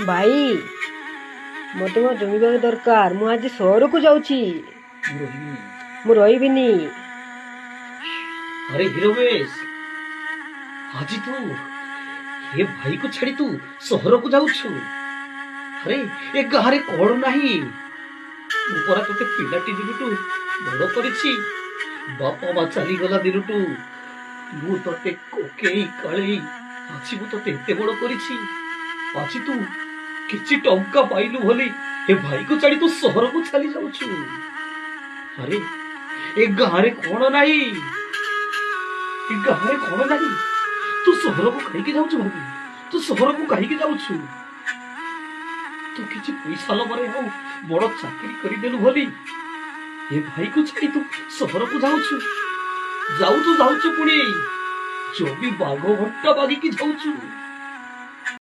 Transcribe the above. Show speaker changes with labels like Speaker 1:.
Speaker 1: ଭାଇ ମତେ ମୋ ଜମିବାର ଦରକାର। ମୁଁ ଆଜି ସହରକୁ ଯାଉଛି।
Speaker 2: ରହିବି।
Speaker 1: ମୁଁ ରହିବିନି।
Speaker 2: अरे हिरोवेश आज तू ये भाई को छाड़ी तू सहर को जाऊछु। अरे ए गारे कौन नहीं उपरा तोते पिलाटी दिनुटू बड़ करिछि। बापा मा चली गला दिनुटू मु तोते कोकेई काळेई आछि मु तोते एते बड़ करिछि। आछि तू किछि टंका पाइलु भली ए भाई को छाड़ी तू सहर को चली जाऊछु। अरे ए गारे कौन नहीं गारे कौन नहीं तू सहर को कहीं जाऊछु भाभी। तू सहर को कहीं जाऊछु। तू किछि पैसा लबरे हो बड़ चाकरी करी देलु भली ए भाई को छाड़ी तू सहर को जाऊछु। जाऊ तू जाऊछु पुणी जो भी बाघ घंटा बागी की जाऊछु।